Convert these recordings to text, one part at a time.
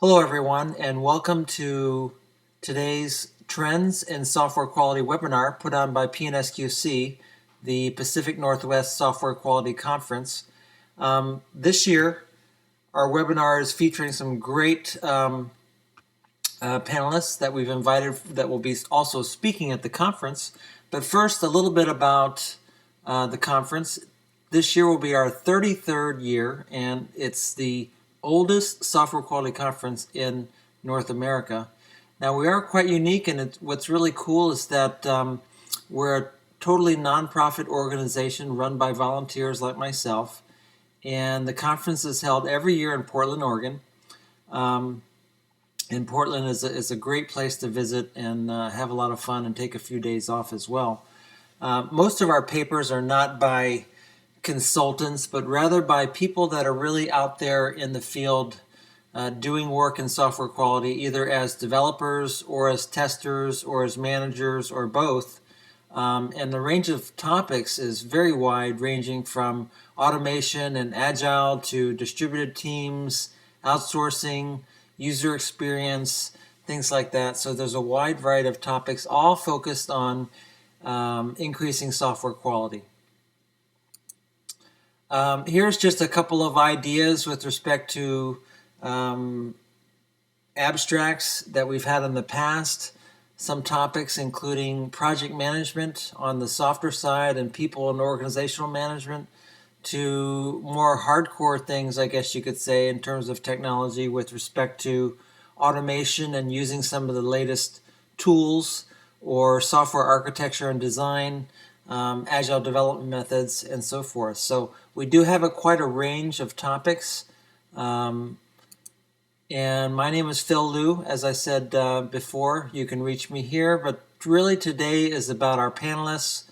Hello, everyone, and welcome to today's Trends in Software Quality webinar put on by PNSQC, the Pacific Northwest Software Quality Conference. This year, our webinar is featuring some great panelists that we've invited that will be also speaking at the conference. But first, a little bit about the conference. This year will be our 33rd year, and it's the oldest software quality conference in North America. Now, we are quite unique, and what's really cool is that we're a totally nonprofit organization run by volunteers like myself, and the conference is held every year in Portland, Oregon. And Portland is a great place to visit and have a lot of fun and take a few days off as well. Most of our papers are not by consultants, but rather by people that are really out there in the field doing work in software quality, either as developers or as testers or as managers or both. And the range of topics is very wide, ranging from automation and agile to distributed teams, outsourcing, user experience, things like that. So there's a wide variety of topics, all focused on increasing software quality. Here's just a couple of ideas with respect to abstracts that we've had in the past. Some topics including project management on the softer side and people and organizational management, to more hardcore things, I guess you could say, in terms of technology with respect to automation and using some of the latest tools or software architecture and design, agile development methods, and so forth. So we do have quite a range of topics. And my name is Phil Liu. As I said before, you can reach me here, but really today is about our panelists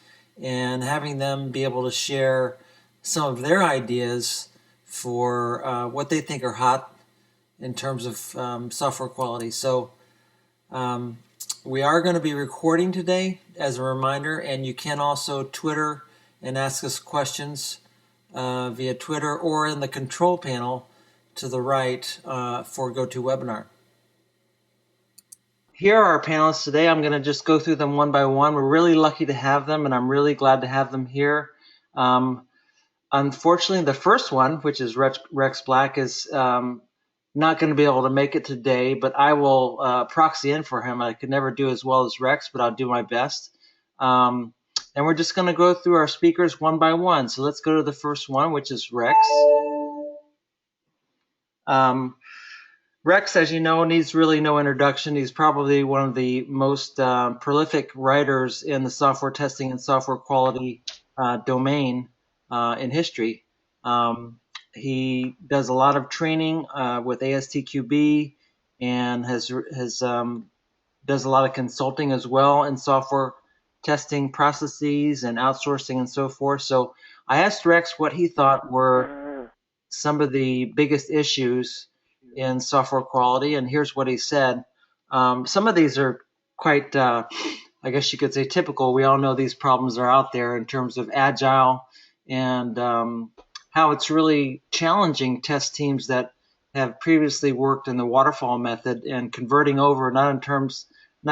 and having them be able to share some of their ideas for what they think are hot in terms of software quality. So we are going to be recording today as a reminder, and you can also Twitter and ask us questions via Twitter or in the control panel to the right for GoToWebinar. Here are our panelists today. I'm going to just go through them one by one. We're really lucky to have them, and I'm really glad to have them here. Unfortunately, the first one, which is Rex Black, is not going to be able to make it today, but I will proxy in for him. I could never do as well as Rex, but I'll do my best. And we're just going to go through our speakers one by one. So let's go to the first one, which is Rex. Rex, as you know, needs really no introduction. He's probably one of the most prolific writers in the software testing and software quality domain in history. He does a lot of training with ASTQB and does a lot of consulting as well in software testing processes and outsourcing and so forth. So I asked Rex what he thought were some of the biggest issues in software quality, and here's what he said. Some of these are quite, I guess you could say, typical. We all know these problems are out there in terms of agile and how it's really challenging test teams that have previously worked in the waterfall method and converting over not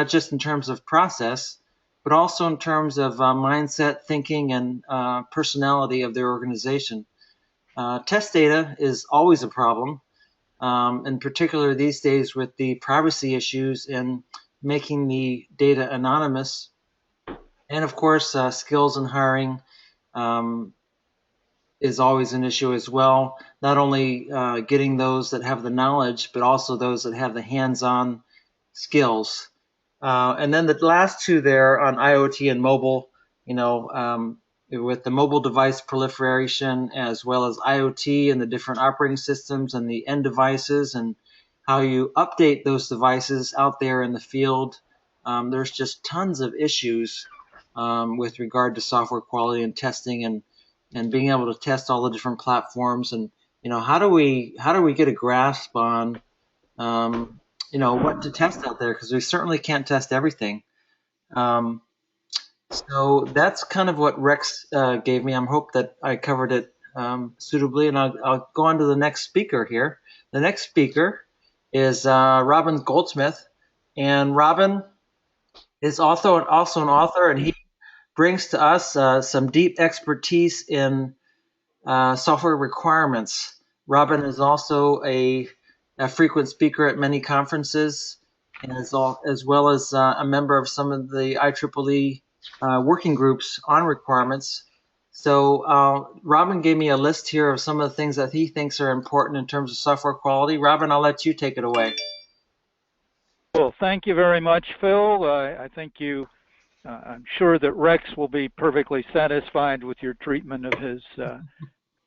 just in terms of process, but also in terms of mindset, thinking, and personality of their organization. Test data is always a problem, in particular these days with the privacy issues and making the data anonymous. And of course, skills in hiring is always an issue as well. Not only getting those that have the knowledge, but also those that have the hands-on skills. And then the last two there on IoT and mobile, with the mobile device proliferation as well as IoT and the different operating systems and the end devices and how you update those devices out there in the field. There's just tons of issues with regard to software quality and testing and being able to test all the different platforms, and how do we get a grasp on what to test out there, because we certainly can't test everything. So that's kind of what Rex gave me. I hope that I covered it suitably, and I'll go on to the next speaker here. The next speaker is Robin Goldsmith. And Robin is also an author, and he brings to us some deep expertise in software requirements. Robin is also a frequent speaker at many conferences, and as well as a member of some of the IEEE working groups on requirements. So Robin gave me a list here of some of the things that he thinks are important in terms of software quality. Robin, I'll let you take it away. Well, thank you very much, Phil. I think I'm sure that Rex will be perfectly satisfied with your treatment of his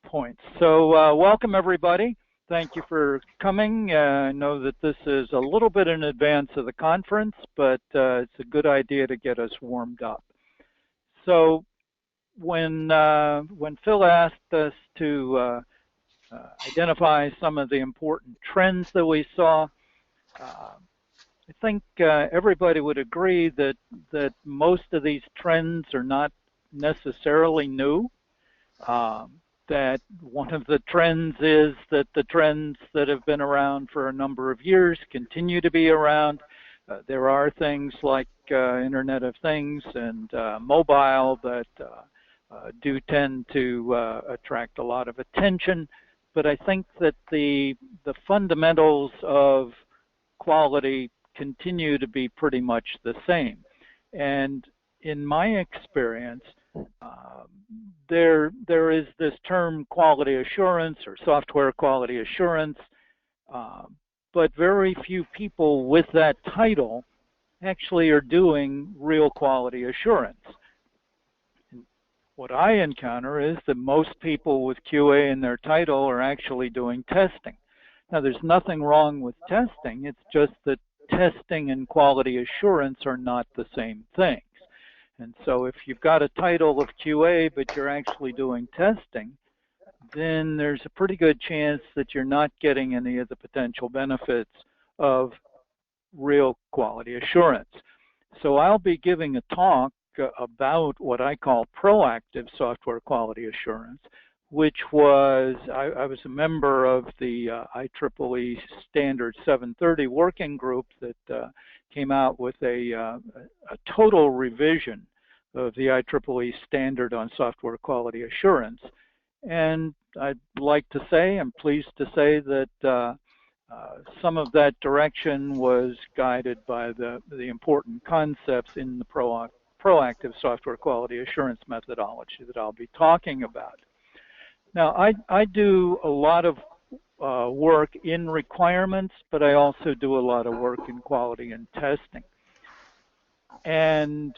points. So welcome, everybody. Thank you for coming. I know that this is a little bit in advance of the conference, but it's a good idea to get us warmed up. So when Phil asked us to identify some of the important trends that we saw, I think everybody would agree that most of these trends are not necessarily new. That one of the trends is that the trends that have been around for a number of years continue to be around. There are things like Internet of Things and mobile that do tend to attract a lot of attention, but I think that the fundamentals of quality continue to be pretty much the same. And in my experience, there is this term quality assurance or software quality assurance, but very few people with that title actually are doing real quality assurance. What I encounter is that most people with QA in their title are actually doing testing. Now, there's nothing wrong with testing. It's just that testing and quality assurance are not the same things. And so if you've got a title of QA, but you're actually doing testing, then there's a pretty good chance that you're not getting any of the potential benefits of real quality assurance. So I'll be giving a talk about what I call proactive software quality assurance, which was, I was a member of the IEEE Standard 730 working group that came out with a total revision of the IEEE standard on software quality assurance. And I'd like to say, I'm pleased to say that some of that direction was guided by the important concepts in the proactive software quality assurance methodology that I'll be talking about. Now, I do a lot of work in requirements, but I also do a lot of work in quality and testing. And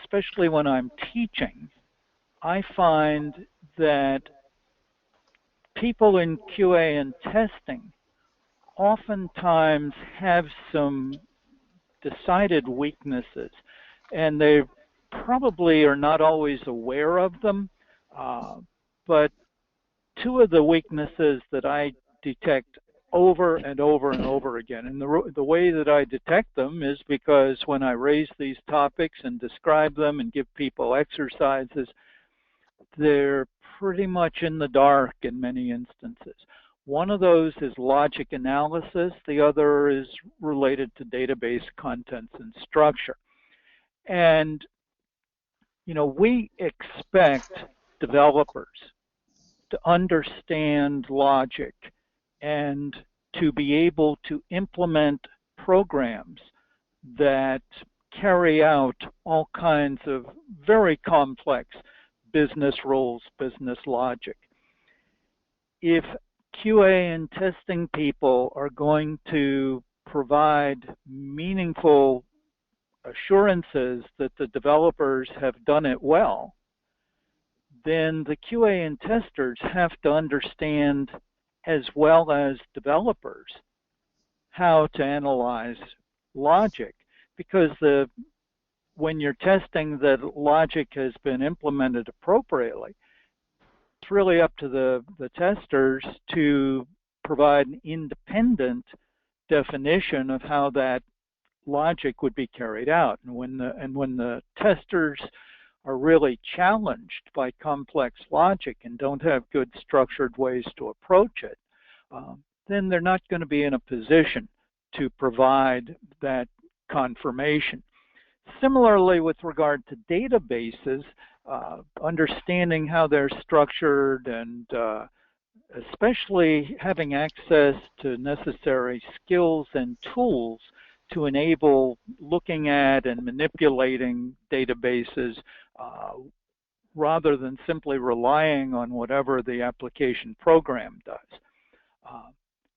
especially when I'm teaching, I find that people in QA and testing oftentimes have some decided weaknesses, and they probably are not always aware of them, but two of the weaknesses that I detect over and over and over again, and the way that I detect them is because when I raise these topics and describe them and give people exercises, they're pretty much in the dark in many instances. One of those is logic analysis. The other is related to database contents and structure. And, you know, we expect developers to understand logic and to be able to implement programs that carry out all kinds of very complex business rules, business logic. If QA and testing people are going to provide meaningful assurances that the developers have done it well, then the QA and testers have to understand, as well as developers, how to analyze logic, because when you're testing that logic has been implemented appropriately, it's really up to the testers to provide an independent definition of how that logic would be carried out. And when the testers are really challenged by complex logic and don't have good structured ways to approach it, then they're not going to be in a position to provide that confirmation. Similarly, with regard to databases, understanding how they're structured and especially having access to necessary skills and tools to enable looking at and manipulating databases rather than simply relying on whatever the application program does.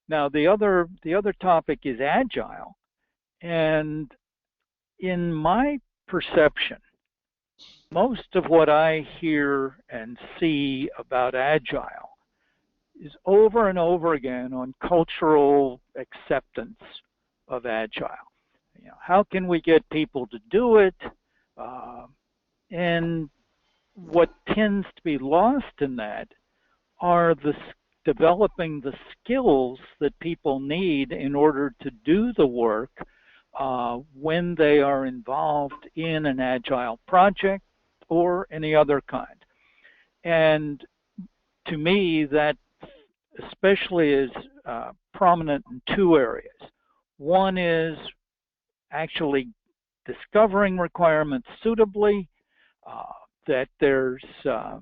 Now, the other topic is agile, and in my perception, most of what I hear and see about agile is over and over again on cultural acceptance of agile. You know, how can we get people to do it? And what tends to be lost in that are developing the skills that people need in order to do the work when they are involved in an agile project or any other kind. And to me, that especially is prominent in two areas. One is actually discovering requirements suitably, that there's a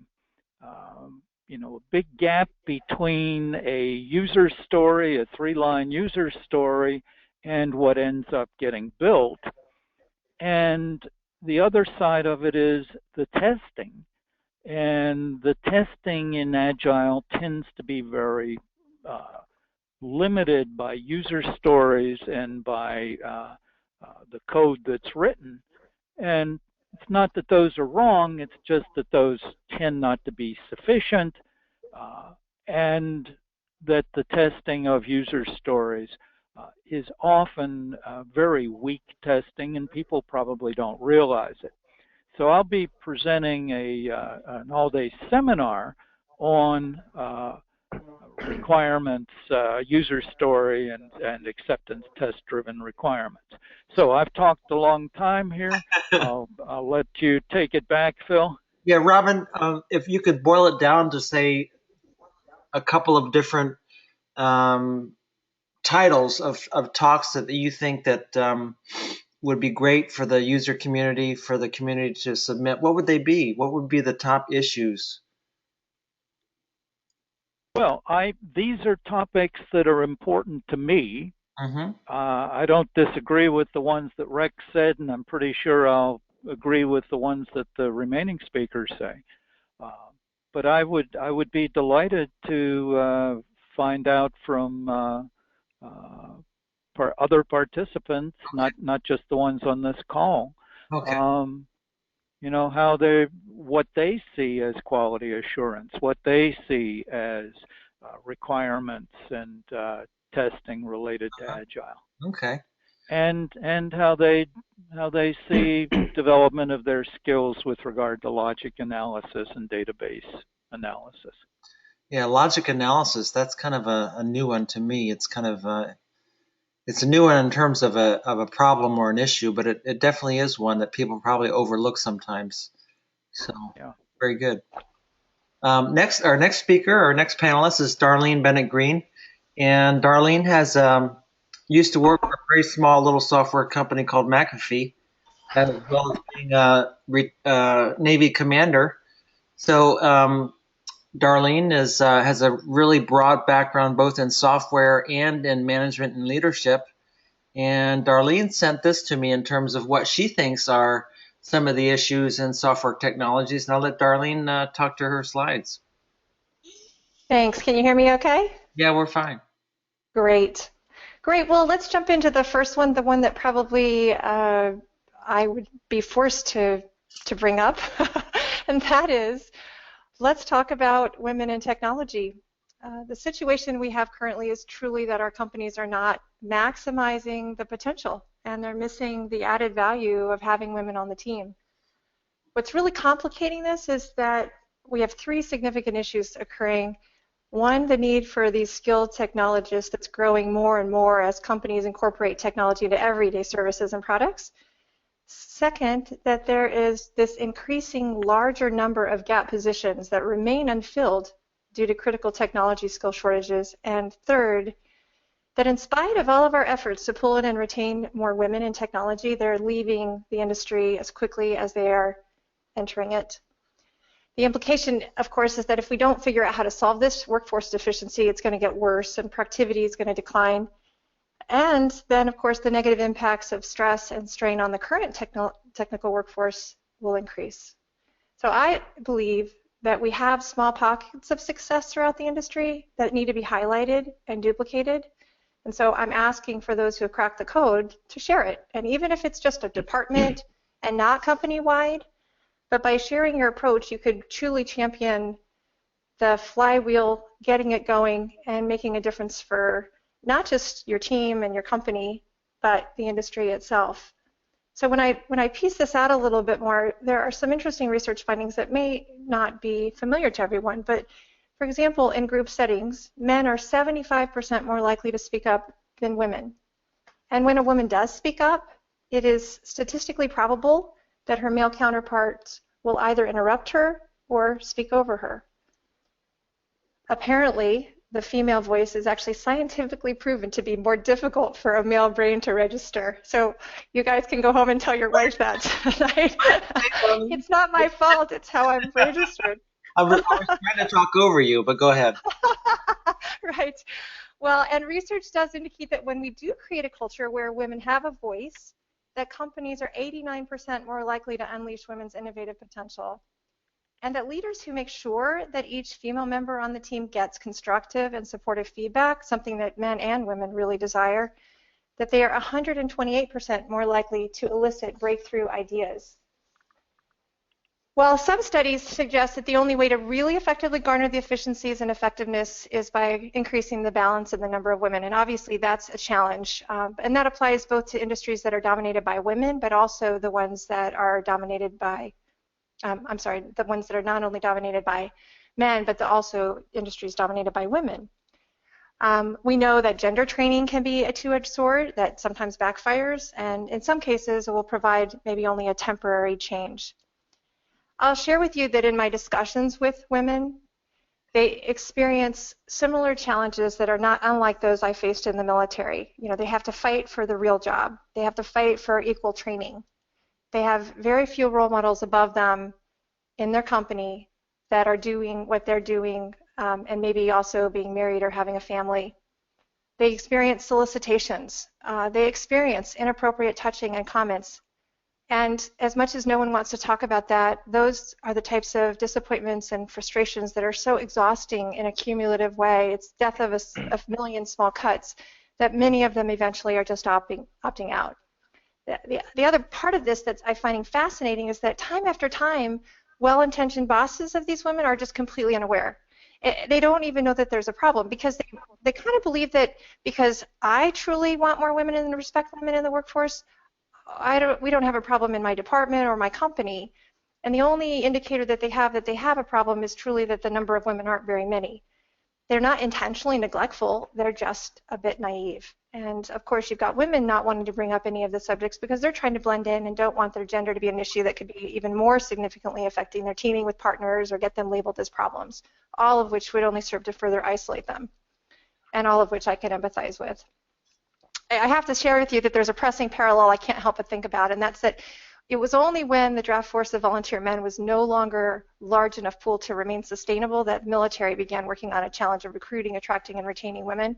big gap between a user story, a 3-line user story, and what ends up getting built. And the other side of it is the testing. And the testing in Agile tends to be very limited by user stories and by the code that's written. And it's not that those are wrong, it's just that those tend not to be sufficient, and that the testing of user stories is often very weak testing, and people probably don't realize it. So I'll be presenting an all-day seminar on requirements, user story, and acceptance test-driven requirements. So I've talked a long time here. I'll let you take it back, Phil. Yeah, Robin, if you could boil it down to say a couple of different titles of talks that you think that would be great for the user community, for the community to submit, what would they be? What would be the top issues? Well, these are topics that are important to me. I don't disagree with the ones that Rex said, and I'm pretty sure I'll agree with the ones that the remaining speakers say. But I would be delighted to find out from other participants, not just the ones on this call. Okay. What they see as quality assurance, what they see as requirements and testing related to Agile. Okay. And how they see development of their skills with regard to logic analysis and database analysis. Yeah, logic analysis, that's kind of a new one to me. It's kind of it's a new one in terms of a problem or an issue, but it definitely is one that people probably overlook sometimes. So yeah, very good. Our next speaker, our next panelist is Darlene Bennett Greene, and Darlene has used to work for a very small little software company called McAfee, as well as being a Navy commander. So Darlene has a really broad background both in software and in management and leadership. And Darlene sent this to me in terms of what she thinks are some of the issues in software technologies. And I'll let Darlene talk to her slides. Thanks. Can you hear me okay? Yeah, we're fine. Great. Well, let's jump into the first one, the one that probably I would be forced to bring up. And that is, let's talk about women in technology. The situation we have currently is truly that our companies are not maximizing the potential, and they're missing the added value of having women on the team. What's really complicating this is that we have three significant issues occurring. One, the need for these skilled technologists that's growing more and more as companies incorporate technology into everyday services and products. Second, that there is this increasing larger number of gap positions that remain unfilled due to critical technology skill shortages. And third, that in spite of all of our efforts to pull in and retain more women in technology, they're leaving the industry as quickly as they are entering it. The implication, of course, is that if we don't figure out how to solve this workforce deficiency, it's going to get worse and productivity is going to decline. And then, of course, the negative impacts of stress and strain on the current technical workforce will increase. So I believe that we have small pockets of success throughout the industry that need to be highlighted and duplicated. And so I'm asking for those who have cracked the code to share it. And even if it's just a department and not company-wide, but by sharing your approach, you could truly champion the flywheel, getting it going, and making a difference for not just your team and your company, but the industry itself. So when I piece this out a little bit more, there are some interesting research findings that may not be familiar to everyone. But for example, in group settings, men are 75% more likely to speak up than women. And when a woman does speak up, it is statistically probable that her male counterparts will either interrupt her or speak over her. Apparently, the female voice is actually scientifically proven to be more difficult for a male brain to register. So you guys can go home and tell your wife that tonight. It's not my fault, it's how I'm registered. I was trying to talk over you, but go ahead. Right. Well, and research does indicate that when we do create a culture where women have a voice, that companies are 89% more likely to unleash women's innovative potential. And that leaders who make sure that each female member on the team gets constructive and supportive feedback, something that men and women really desire, that they are 128% more likely to elicit breakthrough ideas. Well, some studies suggest that the only way to really effectively garner the efficiencies and effectiveness is by increasing the balance in the number of women. And obviously that's a challenge. And that applies both to industries that are dominated by women, but also the ones that are dominated by the ones that are not only dominated by men, but also industries dominated by women. We know that gender training can be a two-edged sword that sometimes backfires, and in some cases it will provide maybe only a temporary change. I'll share with you that in my discussions with women, they experience similar challenges that are not unlike those I faced in the military. You know, they have to fight for the real job. They have to fight for equal training. They have very few role models above them in their company that are doing what they're doing and maybe also being married or having a family. They experience solicitations. They experience inappropriate touching and comments. And as much as no one wants to talk about that, those are the types of disappointments and frustrations that are so exhausting in a cumulative way. It's death of a million small cuts that many of them eventually are just opting out. The other part of this that I'm finding fascinating is that time after time, well-intentioned bosses of these women are just completely unaware. They don't even know that there's a problem because they kind of believe that because I truly want more women and respect women in the workforce, we don't have a problem in my department or my company. And the only indicator that they have a problem is truly that the number of women aren't very many. They're not intentionally neglectful, they're just a bit naive. And of course you've got women not wanting to bring up any of the subjects because they're trying to blend in and don't want their gender to be an issue that could be even more significantly affecting their teaming with partners or get them labeled as problems, all of which would only serve to further isolate them, and all of which I can empathize with. I have to share with you that there's a pressing parallel I can't help but think about, and that's that it was only when the draft force of volunteer men was no longer large enough pool to remain sustainable that the military began working on a challenge of recruiting, attracting, and retaining women.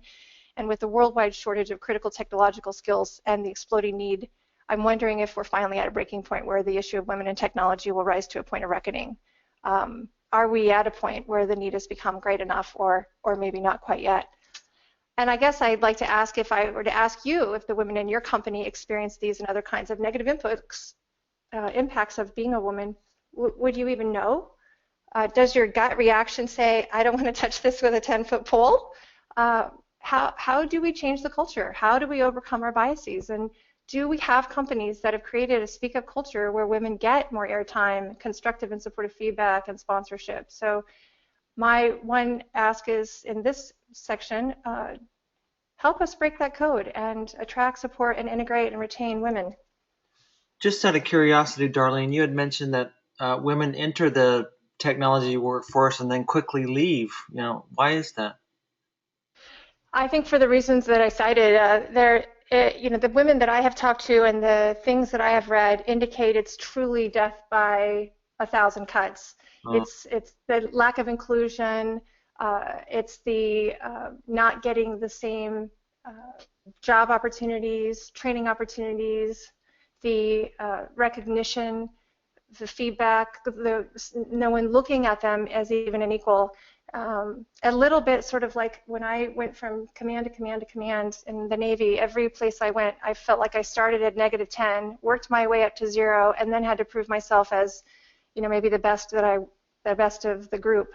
And with the worldwide shortage of critical technological skills and the exploding need, I'm wondering if we're finally at a breaking point where the issue of women in technology will rise to a point of reckoning. Are we at a point where the need has become great enough, or maybe not quite yet? And I guess I'd like to ask, if I were to ask you if the women in your company experience these and other kinds of negative impacts of being a woman, would you even know? Does your gut reaction say, I don't want to touch this with a 10-foot pole? How do we change the culture? How do we overcome our biases? And do we have companies that have created a speak up culture where women get more airtime, constructive and supportive feedback, and sponsorship? So my one ask is, in this section, help us break that code and attract, support, and integrate and retain women. Just out of curiosity, Darlene, you had mentioned that women enter the technology workforce and then quickly leave? Why is that? I think for the reasons that I cited, the women that I have talked to and the things that I have read indicate it's truly death by 1,000 cuts. It's the lack of inclusion. It's the not getting the same job opportunities, training opportunities, the recognition, the feedback, no one looking at them as even an equal. A little bit sort of like when I went from command to command to command in the Navy, every place I went, I felt like I started at -10, worked my way up to 0, and then had to prove myself as, maybe the best of the group.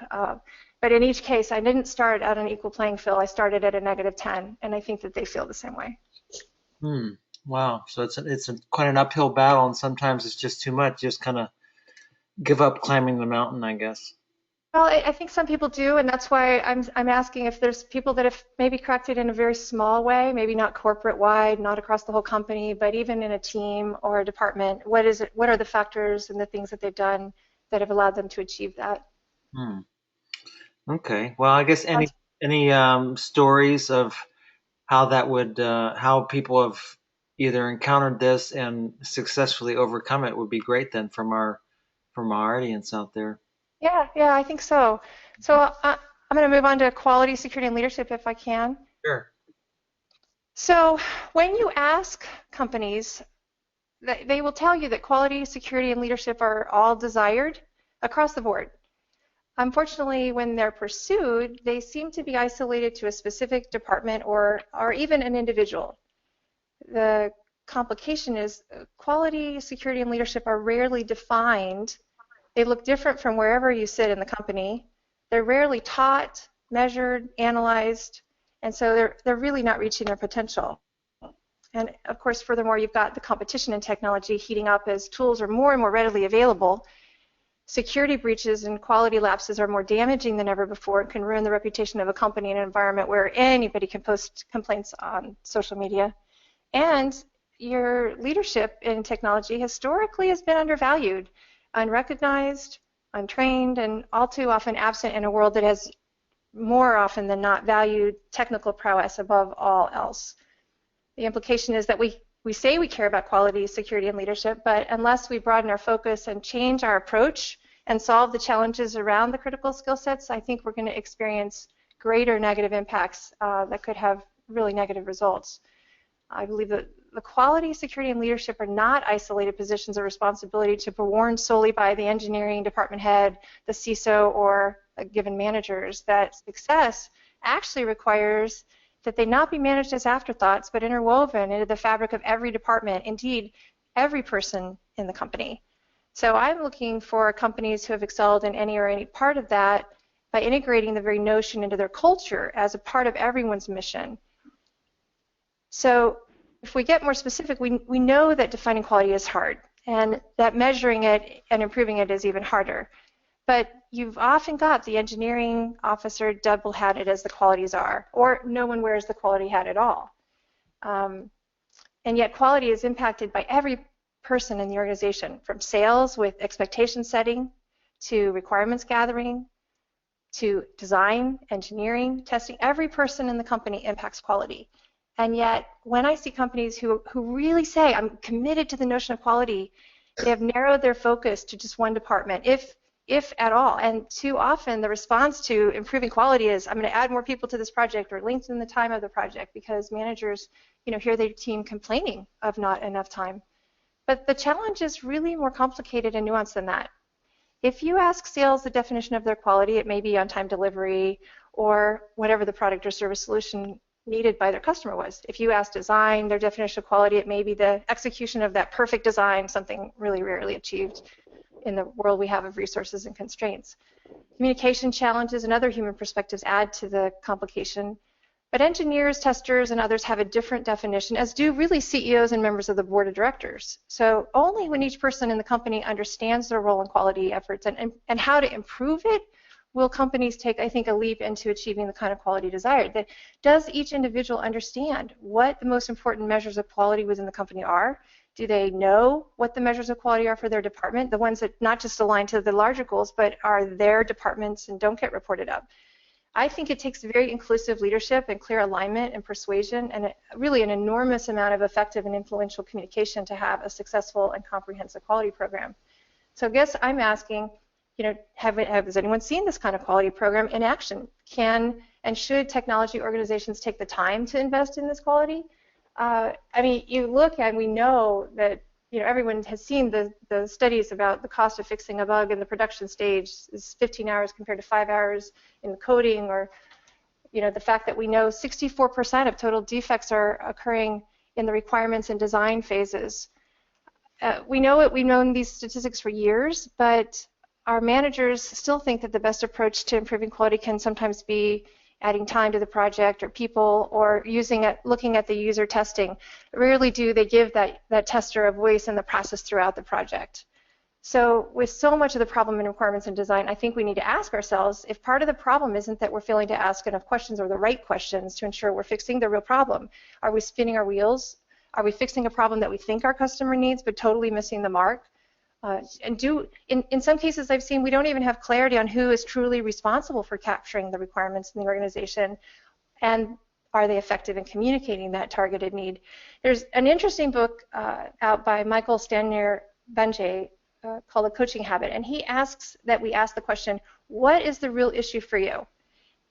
But in each case, I didn't start at an equal playing field. I started at a -10, and I think that they feel the same way. Wow. So it's quite an uphill battle, and sometimes it's just too much. Just kind of give up climbing the mountain, I guess. Well, I think some people do, and that's why I'm asking if there's people that have maybe cracked it in a very small way, maybe not corporate-wide, not across the whole company, but even in a team or a department. What is it? What are the factors and the things that they've done that have allowed them to achieve that? Okay. Well, I guess any stories of how that would how people have either encountered this and successfully overcome it would be great then from our audience out there. Yeah, I think so. So I'm going to move on to quality, security, and leadership if I can. Sure. So when you ask companies, they will tell you that quality, security, and leadership are all desired across the board. Unfortunately, when they're pursued, they seem to be isolated to a specific department or even an individual. The complication is quality, security, and leadership are rarely defined. They look different from wherever you sit in the company. They're rarely taught, measured, analyzed, and so they're really not reaching their potential. And of course, furthermore, you've got the competition in technology heating up as tools are more and more readily available. Security breaches and quality lapses are more damaging than ever before and can ruin the reputation of a company in an environment where anybody can post complaints on social media. And your leadership in technology historically has been undervalued, unrecognized, untrained, and all too often absent in a world that has more often than not valued technical prowess above all else. The implication is that we say we care about quality, security, and leadership, but unless we broaden our focus and change our approach and solve the challenges around the critical skill sets, I think we're going to experience greater negative impacts that could have really negative results. I believe that the quality, security, and leadership are not isolated positions of responsibility to be worn solely by the engineering department head, the CISO, or given managers. That success actually requires that they not be managed as afterthoughts, but interwoven into the fabric of every department, indeed, every person in the company. So I'm looking for companies who have excelled in any part of that by integrating the very notion into their culture as a part of everyone's mission. So if we get more specific, we know that defining quality is hard, and that measuring it and improving it is even harder. But you've often got the engineering officer double-hatted as the quality czar, or no one wears the quality hat at all. And yet quality is impacted by every person in the organization, from sales with expectation setting, to requirements gathering, to design, engineering, testing. Every person in the company impacts quality. And yet, when I see companies who really say, I'm committed to the notion of quality, they have narrowed their focus to just one department, if at all. And too often, the response to improving quality is, I'm going to add more people to this project or lengthen the time of the project, because managers, hear their team complaining of not enough time. But the challenge is really more complicated and nuanced than that. If you ask sales the definition of their quality, it may be on-time delivery or whatever the product or service solution needed by their customer was. If you ask design, their definition of quality, it may be the execution of that perfect design, something really rarely achieved in the world we have of resources and constraints. Communication challenges and other human perspectives add to the complication. But engineers, testers, and others have a different definition, as do really CEOs and members of the board of directors. So only when each person in the company understands their role in quality efforts and how to improve it will companies take, I think, a leap into achieving the kind of quality desired. Does each individual understand what the most important measures of quality within the company are? Do they know what the measures of quality are for their department, the ones that not just align to the larger goals, but are their departments and don't get reported up? I think it takes very inclusive leadership and clear alignment and persuasion and really an enormous amount of effective and influential communication to have a successful and comprehensive quality program. So I guess I'm asking, you know, has anyone seen this kind of quality program in action? Can and should technology organizations take the time to invest in this quality? I mean, you look and we know that, you know, everyone has seen the studies about the cost of fixing a bug in the production stage is 15 hours compared to 5 hours in coding, or, you know, the fact that we know 64% of total defects are occurring in the requirements and design phases. We know it, we've known these statistics for years, but our managers still think that the best approach to improving quality can sometimes be adding time to the project or people, or looking at the user testing. Rarely do they give that tester a voice in the process throughout the project. So with so much of the problem in requirements and design, I think we need to ask ourselves if part of the problem isn't that we're failing to ask enough questions or the right questions to ensure we're fixing the real problem. Are we spinning our wheels? Are we fixing a problem that we think our customer needs but totally missing the mark? In some cases I've seen we don't even have clarity on who is truly responsible for capturing the requirements in the organization, and are they effective in communicating that targeted need. There's an interesting book out by Michael Stanyer-Benjay called The Coaching Habit, and he asks that we ask the question, what is the real issue for you?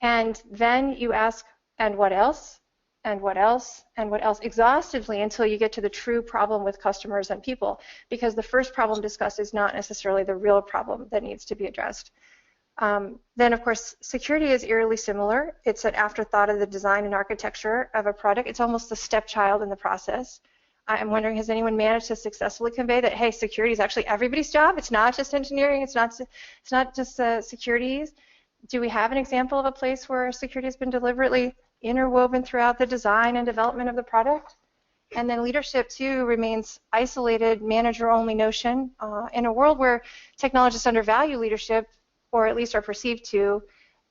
And then you ask, and what else? And what else, and what else, exhaustively until you get to the true problem with customers and people, because the first problem discussed is not necessarily the real problem that needs to be addressed. Then, of course, security is eerily similar. It's an afterthought of the design and architecture of a product. It's almost the stepchild in the process. I'm wondering, has anyone managed to successfully convey that, hey, security is actually everybody's job? It's not just engineering. It's not just securities. Do we have an example of a place where security has been deliberately interwoven throughout the design and development of the product? And then leadership, too, remains isolated, manager-only notion. In a world where technologists undervalue leadership, or at least are perceived to,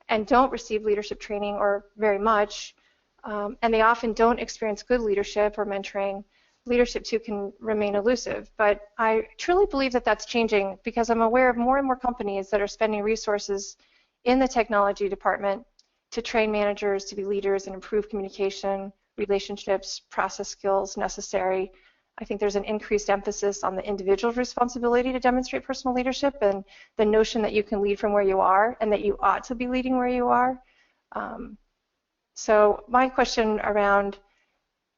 and don't receive leadership training or very much, and they often don't experience good leadership or mentoring, leadership, too, can remain elusive. But I truly believe that that's changing, because I'm aware of more and more companies that are spending resources in the technology department to train managers to be leaders and improve communication, relationships, process skills necessary. I think there's an increased emphasis on the individual's responsibility to demonstrate personal leadership, and the notion that you can lead from where you are and that you ought to be leading where you are. So my question around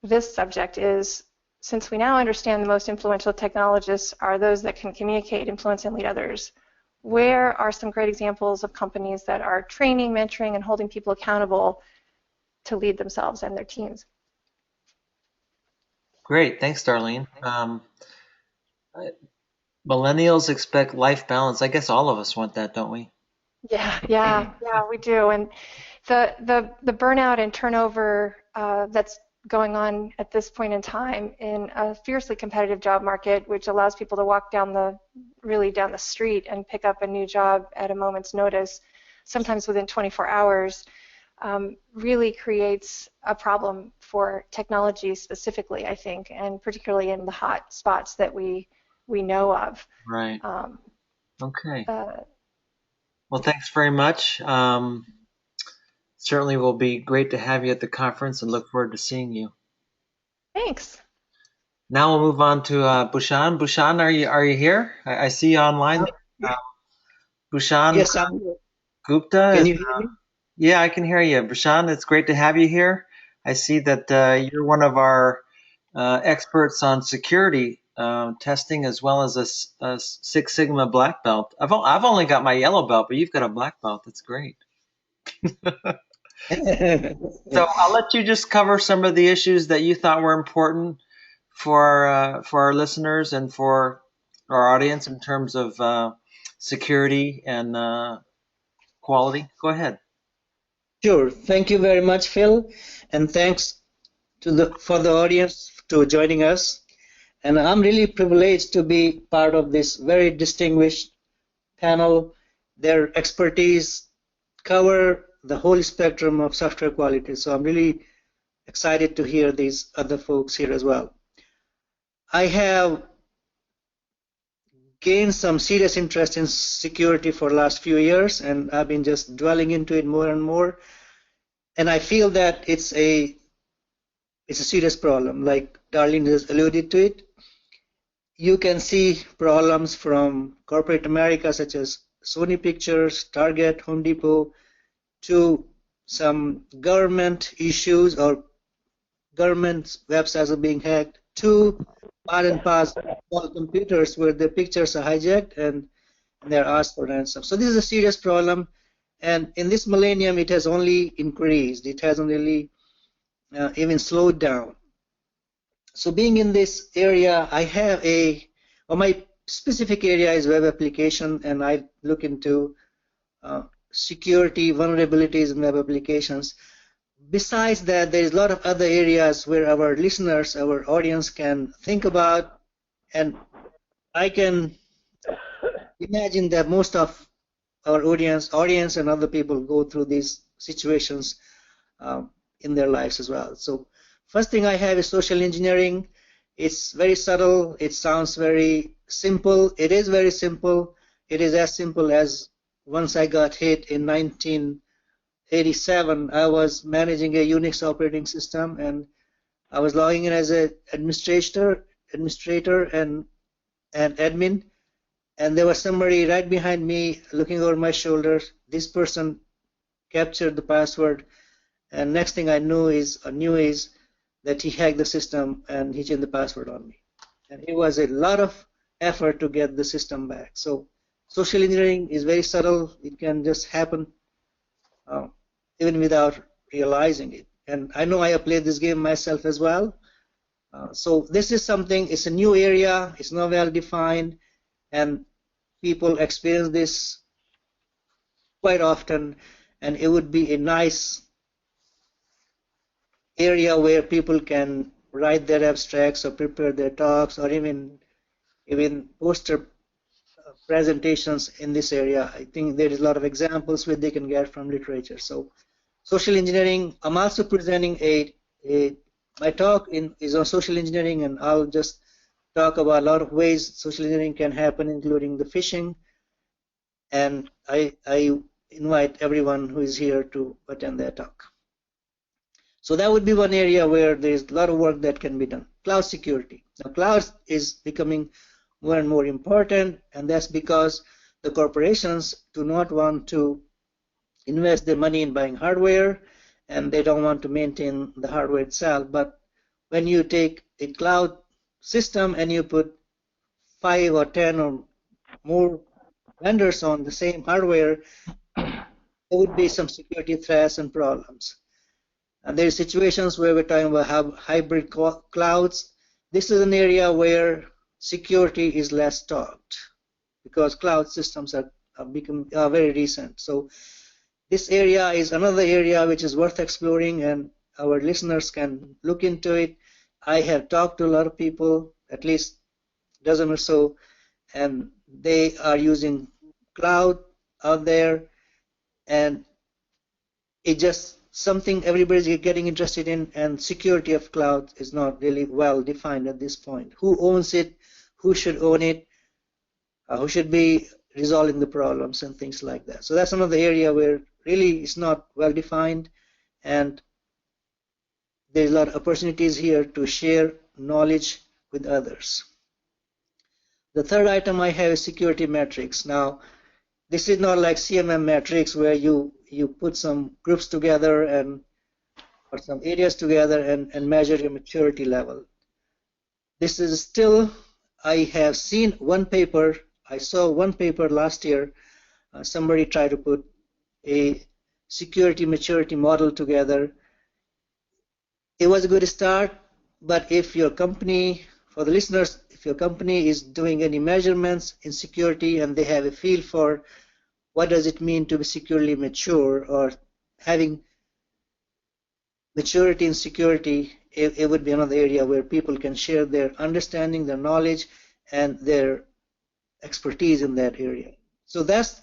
this subject is, since we now understand the most influential technologists are those that can communicate, influence, and lead others, where are some great examples of companies that are training, mentoring, and holding people accountable to lead themselves and their teams? Great, thanks, Darlene. Millennials expect life balance. I guess all of us want that, don't we? Yeah, we do. And the burnout and turnover that's going on at this point in time in a fiercely competitive job market, which allows people to walk down the street and pick up a new job at a moment's notice, sometimes within 24 hours, really creates a problem for technology specifically, I think, and particularly in the hot spots that we know of. Right. Okay. Well, thanks very much. Certainly will be great to have you at the conference, and look forward to seeing you. Thanks. Now we'll move on to Bhushan. Bhushan, are you here? I see you online. Bhushan Yes, I'm here. Gupta. Can you hear me? Yeah, I can hear you. Bhushan, it's great to have you here. I see that you're one of our experts on security testing, as well as a Six Sigma black belt. I've only got my yellow belt, but you've got a black belt. That's great. So I'll let you just cover some of the issues that you thought were important for our listeners and for our audience in terms of security and quality. Go ahead. Sure. Thank you very much, Phil, and thanks for the audience to joining us. And I'm really privileged to be part of this very distinguished panel. Their expertise cover the whole spectrum of software quality. So I'm really excited to hear these other folks here as well. I have gained some serious interest in security for the last few years, and I've been just dwelling into it more and more. And I feel that it's a serious problem. Like Darlene has alluded to it, you can see problems from corporate America, such as Sony Pictures, Target, Home Depot, to some government issues or government websites are being hacked, to part and parcel small computers where the pictures are hijacked and they're asked for ransom. So this is a serious problem, and in this millennium it has only increased. It hasn't really even slowed down. So being in this area, I have my specific area is web application, and I look into security vulnerabilities in web applications. Besides that, there is a lot of other areas where our listeners, our audience can think about, and I can imagine that most of our audience and other people go through these situations in their lives as well. So first thing I have is social engineering. It's very subtle. It sounds very simple. It is very simple. It is as simple as once I got hit in 1987, I was managing a Unix operating system, and I was logging in as an administrator and admin, and there was somebody right behind me looking over my shoulder. This person captured the password, and next thing I knew is that he hacked the system and he changed the password on me. And it was a lot of effort to get the system back. So social engineering is very subtle. It can just happen even without realizing it. And I know I have played this game myself as well. So this is something, it's a new area, it's not well defined, and people experience this quite often, and it would be a nice area where people can write their abstracts or prepare their talks or even poster presentations in this area. I think there is a lot of examples where they can get from literature. So social engineering, I'm also presenting my talk is on social engineering, and I'll just talk about a lot of ways social engineering can happen, including the phishing, and I invite everyone who is here to attend that talk. So that would be one area where there is a lot of work that can be done. Cloud security. Now, cloud is becoming more and more important, and that's because the corporations do not want to invest their money in buying hardware, and they don't want to maintain the hardware itself. But when you take a cloud system and you put 5 or 10 or more vendors on the same hardware, there would be some security threats and problems. And there are situations where we're talking about hybrid clouds. This is an area where security is less taught because cloud systems are very recent. So this area is another area which is worth exploring, and our listeners can look into it. I have talked to a lot of people, at least a dozen or so, and they are using cloud out there, and it just something everybody's getting interested in, and security of cloud is not really well defined at this point. Who owns it? Who should own it? Who should be resolving the problems and things like that? So that's another area where really it's not well defined, and there's a lot of opportunities here to share knowledge with others. The third item I have is security metrics. Now, this is not like CMM metrics where you put some groups together or some areas together and measure your maturity level. This is still, I have seen one paper, I saw one paper last year, somebody tried to put a security maturity model together. It was a good start, but if your company, for the listeners, if your company is doing any measurements in security and they have a feel for what does it mean to be securely mature or having maturity in security, it would be another area where people can share their understanding, their knowledge, and their expertise in that area. So that's,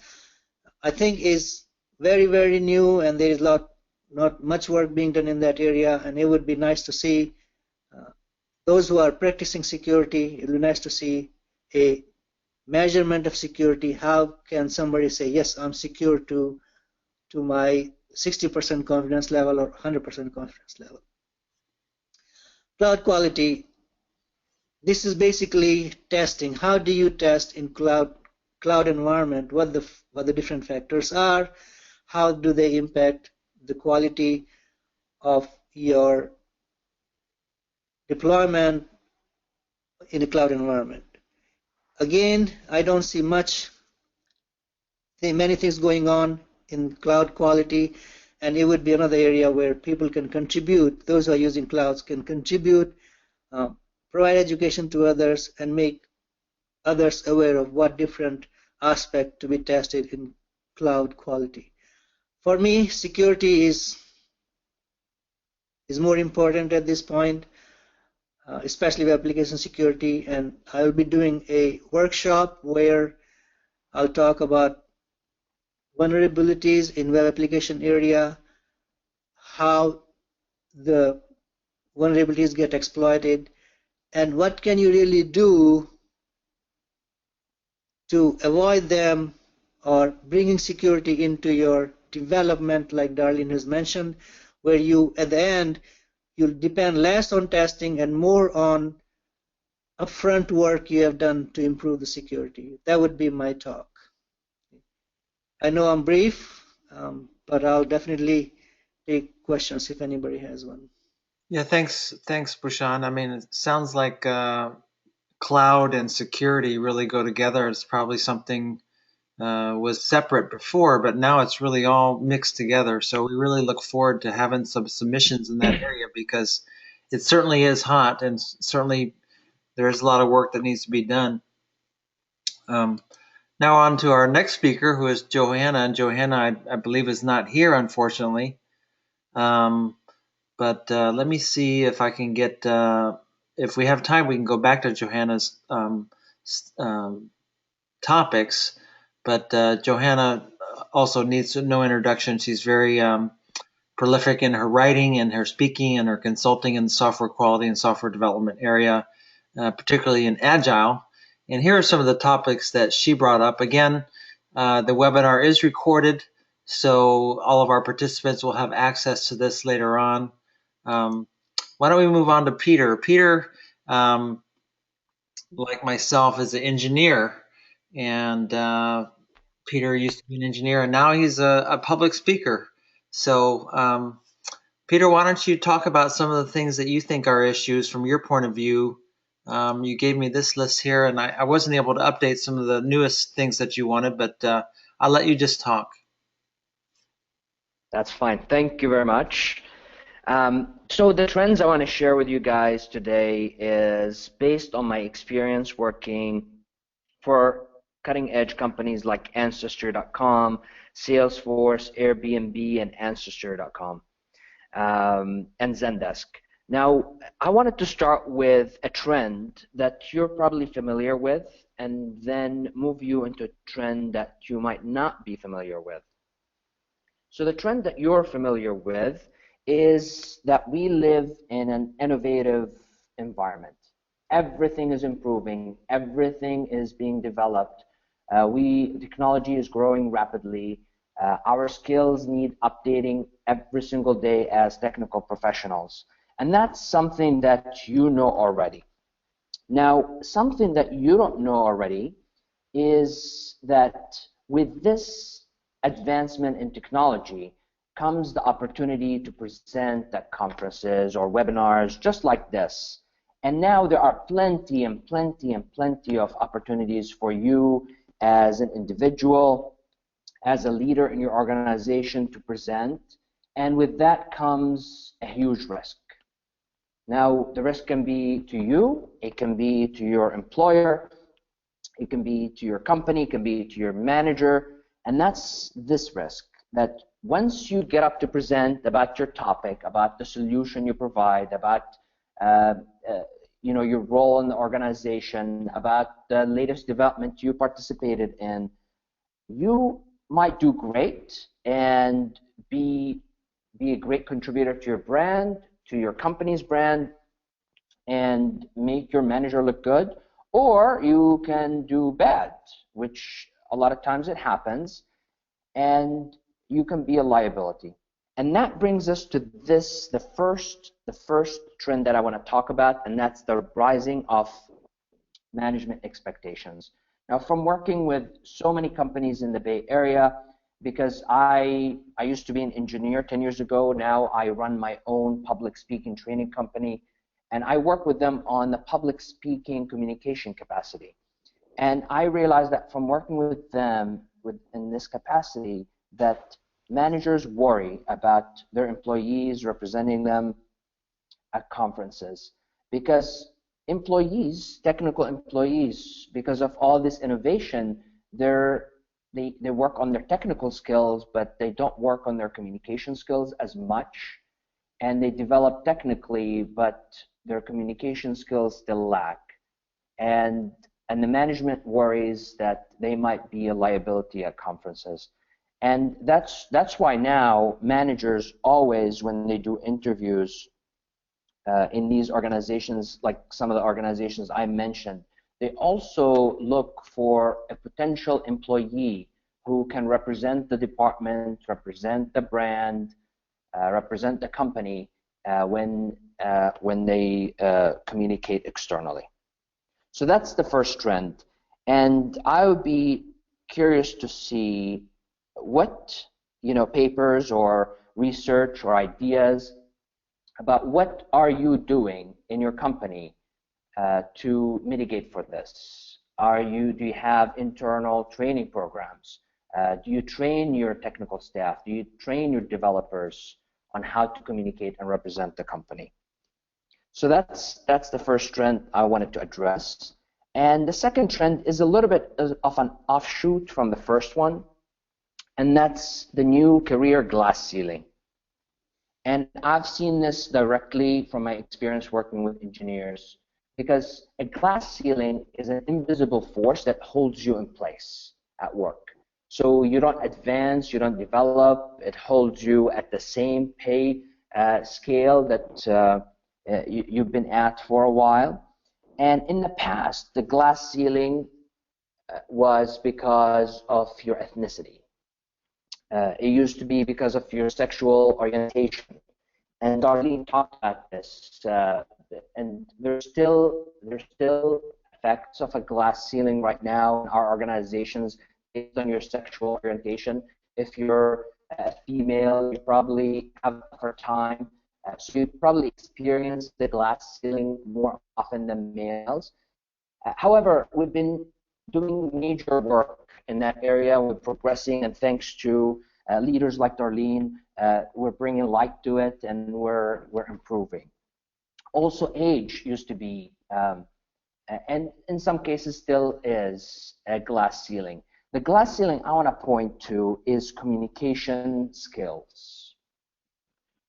I think, is very, very new, and there is not much work being done in that area, and it would be nice to see those who are practicing security, it would be nice to see a measurement of security. How can somebody say, yes, I'm secure to my 60% confidence level or 100% confidence level? Cloud quality, this is basically testing. How do you test in cloud environment? What the different factors are? How do they impact the quality of your deployment in a cloud environment? Again, I don't see many things going on in cloud quality, and it would be another area where people can contribute. Those who are using clouds can contribute, provide education to others, and make others aware of what different aspects to be tested in cloud quality. For me, security is more important at this point, especially with application security, and I'll be doing a workshop where I'll talk about vulnerabilities in web application area, how the vulnerabilities get exploited, and what can you really do to avoid them, or bringing security into your development, like Darlene has mentioned, where you, at the end, you'll depend less on testing and more on upfront work you have done to improve the security. That would be my talk. I know I'm brief, but I'll definitely take questions if anybody has one. Yeah, thanks, Bhushan. I mean, it sounds like cloud and security really go together. It's probably something was separate before, but now it's really all mixed together. So we really look forward to having some submissions in that area, because it certainly is hot, and certainly there is a lot of work that needs to be done. Now on to our next speaker, who is Johanna. And Johanna, I believe, is not here, unfortunately. But let me see if I can get, if we have time, we can go back to Johanna's topics. But Johanna also needs no introduction. She's very prolific in her writing and her speaking and her consulting in the software quality and software development area, particularly in Agile. And here are some of the topics that she brought up. Again, the webinar is recorded, so all of our participants will have access to this later on. Why don't we move on to Peter? Peter, like myself, is an engineer, and Peter used to be an engineer, and now he's a public speaker. So, Peter, why don't you talk about some of the things that you think are issues from your point of view? You gave me this list here, and I wasn't able to update some of the newest things that you wanted, but I'll let you just talk. That's fine. Thank you very much. So the trends I want to share with you guys today is based on my experience working for cutting-edge companies like Ancestry.com, Salesforce, Airbnb, and Ancestor.com, and Zendesk. Now, I wanted to start with a trend that you're probably familiar with, and then move you into a trend that you might not be familiar with. So the trend that you're familiar with is that we live in an innovative environment. Everything is improving, everything is being developed. Technology is growing rapidly. Our skills need updating every single day as technical professionals. And that's something that you know already. Now, something that you don't know already is that with this advancement in technology comes the opportunity to present at conferences or webinars just like this. And now there are plenty and plenty and plenty of opportunities for you as an individual, as a leader in your organization to present. And with that comes a huge risk. Now, the risk can be to you, it can be to your employer, it can be to your company, it can be to your manager, and that's this risk, that once you get up to present about your topic, about the solution you provide, about your role in the organization, about the latest development you participated in, you might do great and be a great contributor to your brand, to your company's brand, and make your manager look good, or you can do bad, which a lot of times it happens, and you can be a liability. And that brings us to this, the first trend that I want to talk about, and that's the rising of management expectations. Now, from working with so many companies in the Bay Area, because I used to be an engineer 10 years ago, now I run my own public speaking training company, and I work with them on the public speaking communication capacity. And I realized that from working with them in this capacity, that managers worry about their employees representing them at conferences, because employees, technical employees, because of all this innovation, they work on their technical skills, but they don't work on their communication skills as much, and they develop technically, but their communication skills still lack. And the management worries that they might be a liability at conferences. And that's why now managers always, when they do interviews in these organizations, like some of the organizations I mentioned, they also look for a potential employee who can represent the department, represent the brand, represent the company when they communicate externally. So that's the first trend. And I would be curious to see what papers or research or ideas about what are you doing in your company to mitigate for this. Do you have internal training programs? Do you train your technical staff? Do you train your developers on how to communicate and represent the company? So that's the first trend I wanted to address. And the second trend is a little bit of an offshoot from the first one, and that's the new career glass ceiling. And I've seen this directly from my experience working with engineers, because a glass ceiling is an invisible force that holds you in place at work. So you don't advance, you don't develop, it holds you at the same pay scale that you've been at for a while. And in the past, the glass ceiling was because of your ethnicity. It used to be because of your sexual orientation. And Darlene talked about this. And there's still effects of a glass ceiling right now in our organizations based on your sexual orientation. If you're a female, you probably have a tougher time. So you probably experience the glass ceiling more often than males. However, we've been doing major work in that area. We're progressing, and thanks to leaders like Darlene, we're bringing light to it, and we're improving. Also, age used to be, and in some cases still is, a glass ceiling. The glass ceiling I want to point to is communication skills.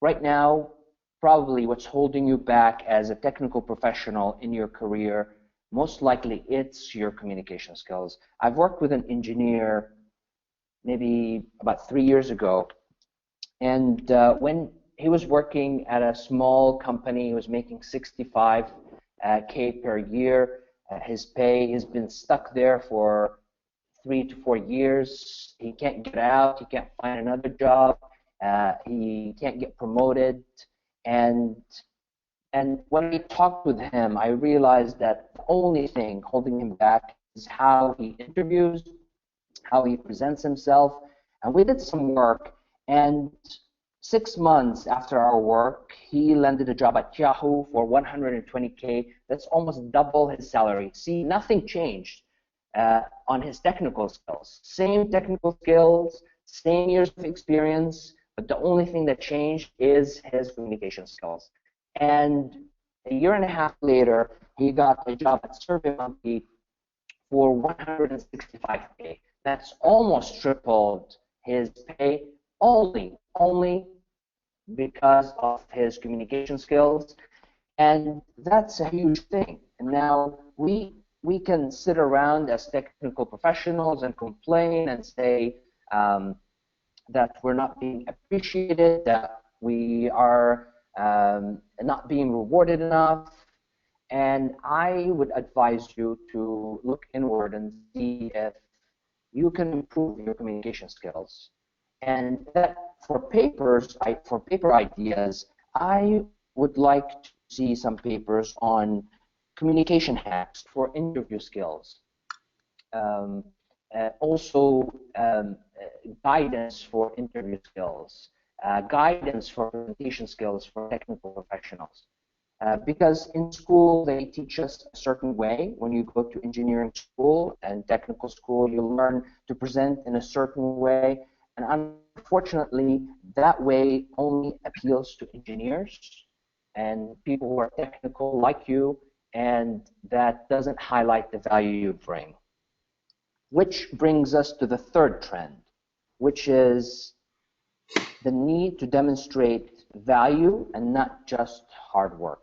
Right now, probably what's holding you back as a technical professional in your career, most likely it's your communication skills. I've worked with an engineer maybe about 3 years ago, and when he was working at a small company, he was making $65K per year. His pay has been stuck there for 3 to 4 years. He can't get out, he can't find another job, he can't get promoted. And when I talked with him, I realized that the only thing holding him back is how he interviews, how he presents himself. And we did some work, and 6 months after our work, he landed a job at Yahoo for $120K. That's almost double his salary. See, nothing changed on his technical skills. Same technical skills, same years of experience, but the only thing that changed is his communication skills. And a year and a half later, he got a job at SurveyMonkey for $165K. That's almost tripled his pay only because of his communication skills. And that's a huge thing. And now we can sit around as technical professionals and complain and say that we're not being appreciated, that we are not being rewarded enough. And I would advise you to look inward and see if you can improve your communication skills. And that for papers, for paper ideas, I would like to see some papers on communication hacks for interview skills. Also, guidance for interview skills, guidance for presentation skills for technical professionals. Because in school they teach us a certain way. When you go to engineering school and technical school, you learn to present in a certain way, and unfortunately that way only appeals to engineers and people who are technical like you, and that doesn't highlight the value you bring. Which brings us to the third trend, which is the need to demonstrate value and not just hard work.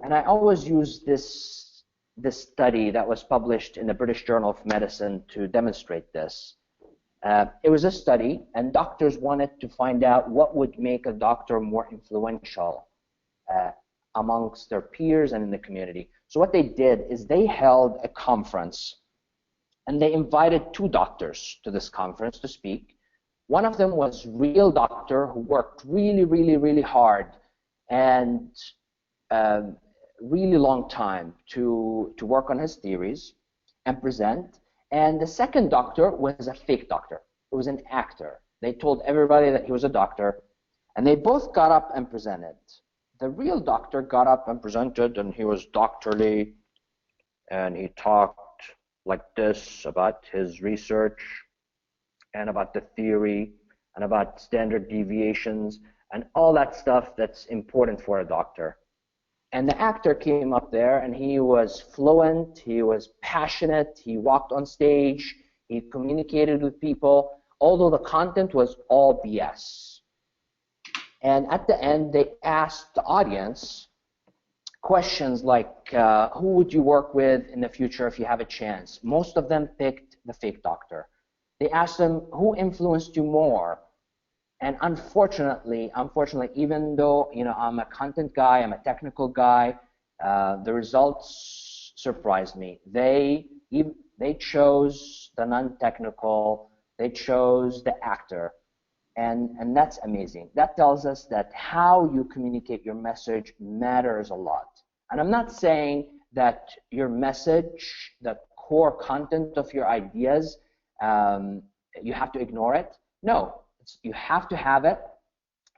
And I always use this study that was published in the British Journal of Medicine to demonstrate this. It was a study, and doctors wanted to find out what would make a doctor more influential amongst their peers and in the community. So what they did is they held a conference, and they invited two doctors to this conference to speak. One of them was a real doctor who worked really, really, really hard and really long time to work on his theories and present. And the second doctor was a fake doctor. It was an actor. They told everybody that he was a doctor, and they both got up and presented. The real doctor got up and presented, and he was doctorly, and he talked like this about his research and about the theory and about standard deviations and all that stuff that's important for a doctor. And the actor came up there, and he was fluent, he was passionate, he walked on stage, he communicated with people, although the content was all BS. And at the end, they asked the audience questions like, who would you work with in the future if you have a chance? Most of them picked the fake doctor. They asked them, who influenced you more? And unfortunately, even though I'm a content guy, I'm a technical guy, the results surprised me. They chose the non-technical, they chose the actor, and that's amazing. That tells us that how you communicate your message matters a lot. And I'm not saying that your message, the core content of your ideas, you have to ignore it. No. You have to have it,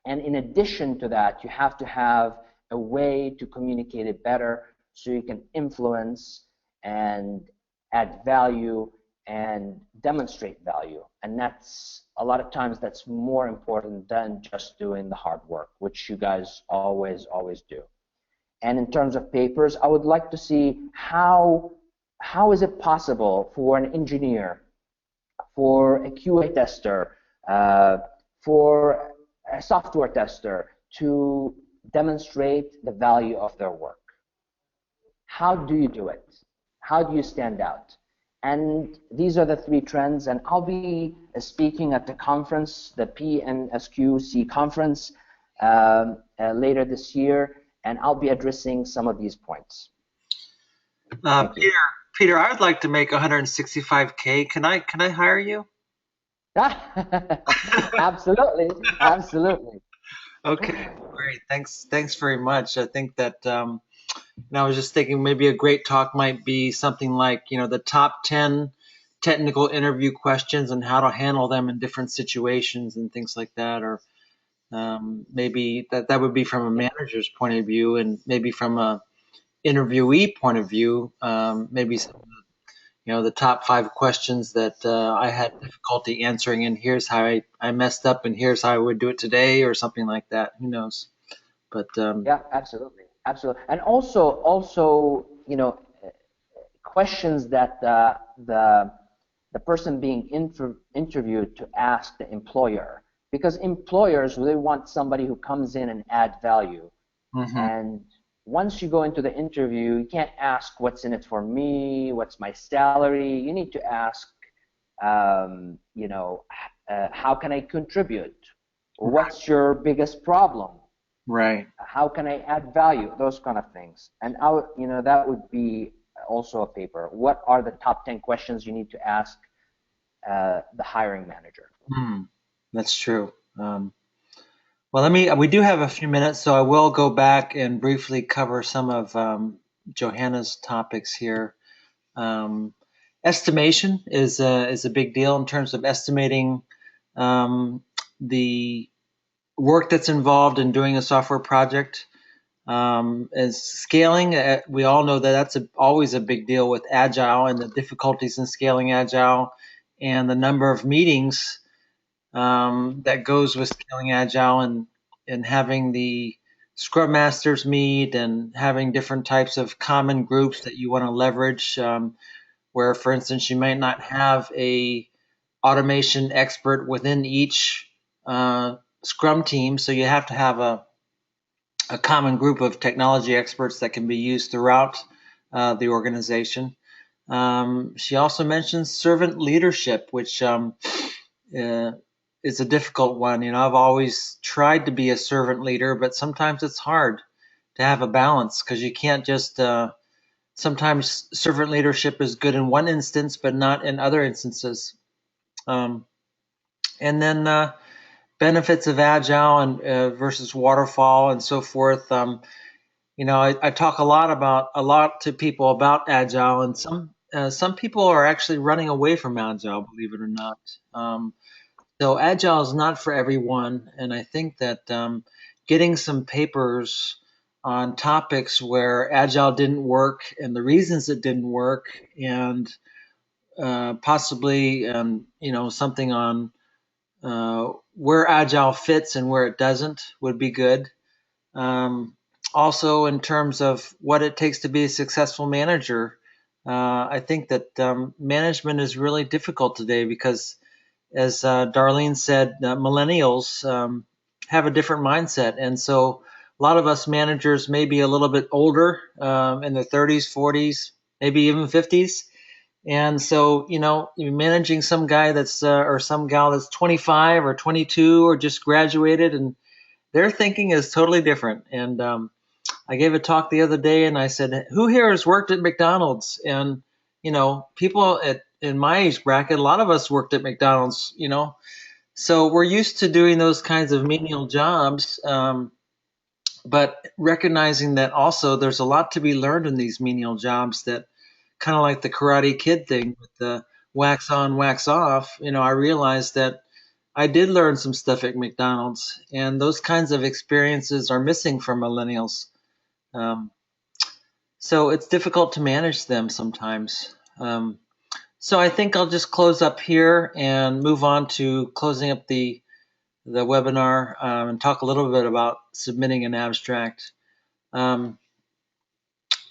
and in addition to that, you have to have a way to communicate it better so you can influence and add value and demonstrate value. And that's, a lot of times, that's more important than just doing the hard work, which you guys always do. And in terms of papers, I would like to see how is it possible for an engineer, for a QA tester, for a software tester to demonstrate the value of their work. How do you do it? How do you stand out? And these are the three trends, and I'll be speaking at the conference, the PNSQC conference, later this year, and I'll be addressing some of these points. Peter, I would like to make 165K. Can I hire you? Absolutely. Okay, great. Thanks very much. I think that I was just thinking maybe a great talk might be something like the top 10 technical interview questions and how to handle them in different situations and things like that, or maybe that would be from a manager's point of view, and maybe from a interviewee point of view, maybe some the top 5 questions that I had difficulty answering, and here's how I messed up, and here's how I would do it today, or something like that. Who knows? But yeah, absolutely, and also questions that the person being interviewed to ask the employer, because employers, they want somebody who comes in and add value. Mm-hmm. And once you go into the interview, you can't ask what's in it for me, what's my salary. You need to ask, how can I contribute? What's your biggest problem? Right. How can I add value? Those kind of things. And that would be also a paper. What are the top 10 questions you need to ask the hiring manager? That's true. Well, we do have a few minutes, so I will go back and briefly cover some of Johanna's topics here. Estimation is a big deal in terms of estimating the work that's involved in doing a software project. As scaling, we all know that that's always a big deal with Agile and the difficulties in scaling Agile and the number of meetings that goes with scaling Agile and having the Scrum Masters meet and having different types of common groups that you want to leverage. Where, for instance, you might not have a automation expert within each Scrum team, so you have to have a common group of technology experts that can be used throughout the organization. She also mentions servant leadership, which is a difficult one. I've always tried to be a servant leader, but sometimes it's hard to have a balance because you can't just. Sometimes servant leadership is good in one instance, but not in other instances. And then benefits of Agile and versus waterfall and so forth. I talk a lot to people about Agile, and some people are actually running away from Agile, believe it or not. So Agile is not for everyone, and I think that getting some papers on topics where Agile didn't work and the reasons it didn't work, and possibly something on where Agile fits and where it doesn't would be good. Also, in terms of what it takes to be a successful manager, I think that management is really difficult today because, as Darlene said, millennials have a different mindset. And so a lot of us managers may be a little bit older, in their 30s, 40s, maybe even 50s. And so, you're managing some guy or some gal that's 25 or 22 or just graduated, and their thinking is totally different. And I gave a talk the other day and I said, who here has worked at McDonald's? And, people in my age bracket, a lot of us worked at McDonald's, so we're used to doing those kinds of menial jobs. But recognizing that also there's a lot to be learned in these menial jobs, that kind of like the Karate Kid thing with the wax on, wax off. I realized that I did learn some stuff at McDonald's, and those kinds of experiences are missing from millennials. So it's difficult to manage them sometimes. So I think I'll just close up here and move on to closing up the webinar and talk a little bit about submitting an abstract.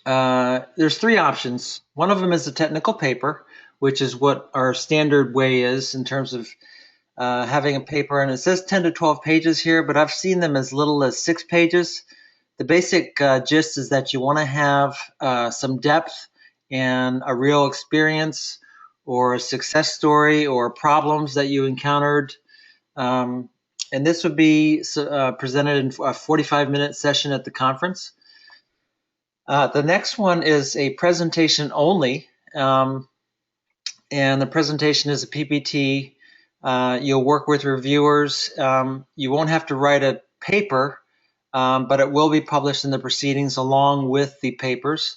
There's three options. One of them is a technical paper, which is what our standard way is in terms of having a paper, and it says 10 to 12 pages here, but I've seen them as little as 6 pages. The basic gist is that you want to have some depth and a real experience or a success story or problems that you encountered. And this would be presented in a 45-minute session at the conference. The next one is a presentation only, and the presentation is a PPT. You'll work with reviewers. You won't have to write a paper, but it will be published in the proceedings along with the papers.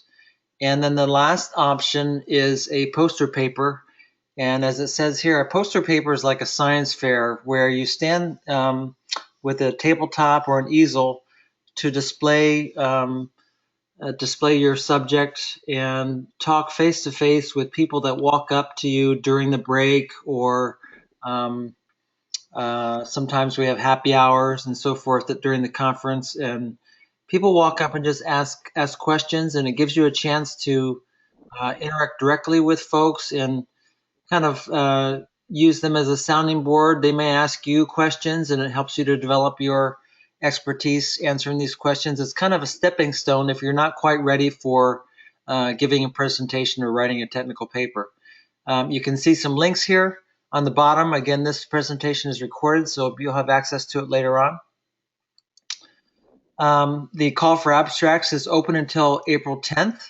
And then the last option is a poster paper. And as it says here, a poster paper is like a science fair where you stand with a tabletop or an easel to display your subject and talk face to face with people that walk up to you during the break, or sometimes we have happy hours and so forth during the conference, and people walk up and just ask questions, and it gives you a chance to interact directly with folks and kind of use them as a sounding board. They may ask you questions, and it helps you to develop your expertise answering these questions. It's kind of a stepping stone if you're not quite ready for giving a presentation or writing a technical paper. You can see some links here on the bottom. Again, this presentation is recorded, so you'll have access to it later on. The call for abstracts is open until April 10th,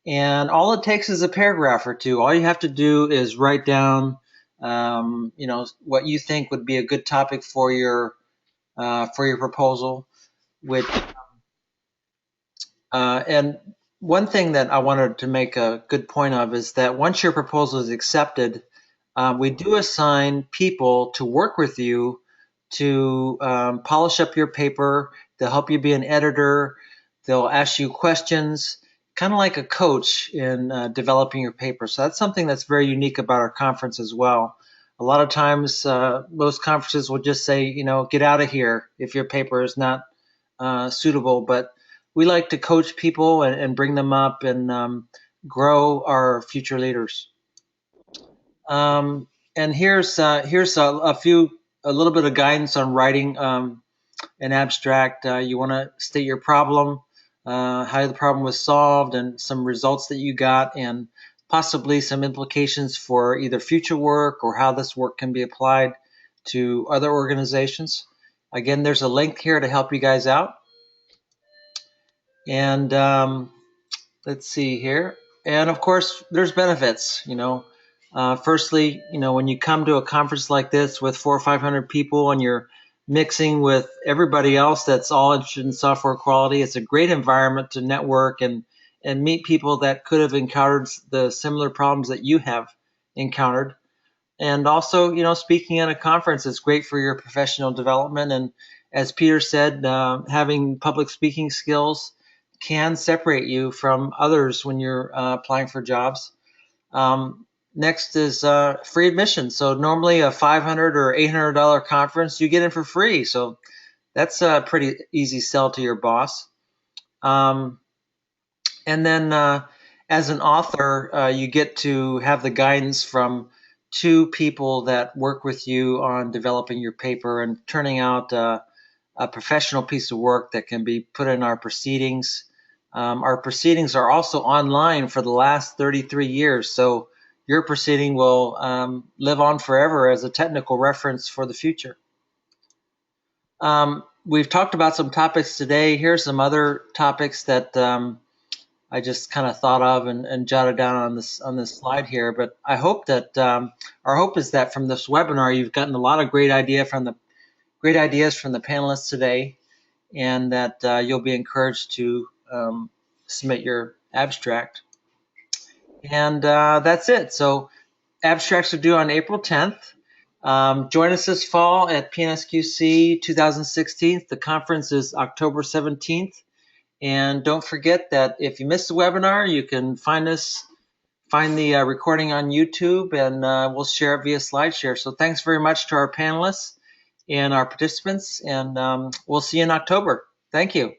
and all it takes is a paragraph or two. All you have to do is write down, what you think would be a good topic for your proposal. And one thing that I wanted to make a good point of is that once your proposal is accepted, we do assign people to work with you to polish up your paper. They'll help you be an editor. They'll ask you questions, kind of like a coach in developing your paper. So that's something that's very unique about our conference as well. A lot of times, most conferences will just say, get out of here if your paper is not suitable. But we like to coach people and bring them up and grow our future leaders. And here's a little bit of guidance on writing an abstract. You want to state your problem, how the problem was solved, and some results that you got, and possibly some implications for either future work or how this work can be applied to other organizations. Again, there's a link here to help you guys out. And let's see here. And of course, there's benefits. Firstly, when you come to a conference like this with 400 or 500 people and you're mixing with everybody else that's all interested in software quality, it's a great environment to network and meet people that could have encountered the similar problems that you have encountered. And also, speaking at a conference is great for your professional development. And as Peter said, having public speaking skills can separate you from others when you're applying for jobs. Next is free admission. So normally a $500 or $800 conference, you get in for free. So that's a pretty easy sell to your boss. And then as an author, you get to have the guidance from 2 people that work with you on developing your paper and turning out a professional piece of work that can be put in our proceedings. Our proceedings are also online for the last 33 years, so your proceeding will live on forever as a technical reference for the future. We've talked about some topics today. Here's some other topics that I just kind of thought of and jotted down on this slide here. But I hope that our hope is that from this webinar you've gotten a lot of great ideas from the panelists today, and that you'll be encouraged to submit your abstract. And that's it. So abstracts are due on April 10th. Join us this fall at PNSQC 2016. The conference is October 17th. And don't forget that if you missed the webinar, you can find the recording on YouTube, and we'll share it via SlideShare. So thanks very much to our panelists and our participants, and we'll see you in October. Thank you.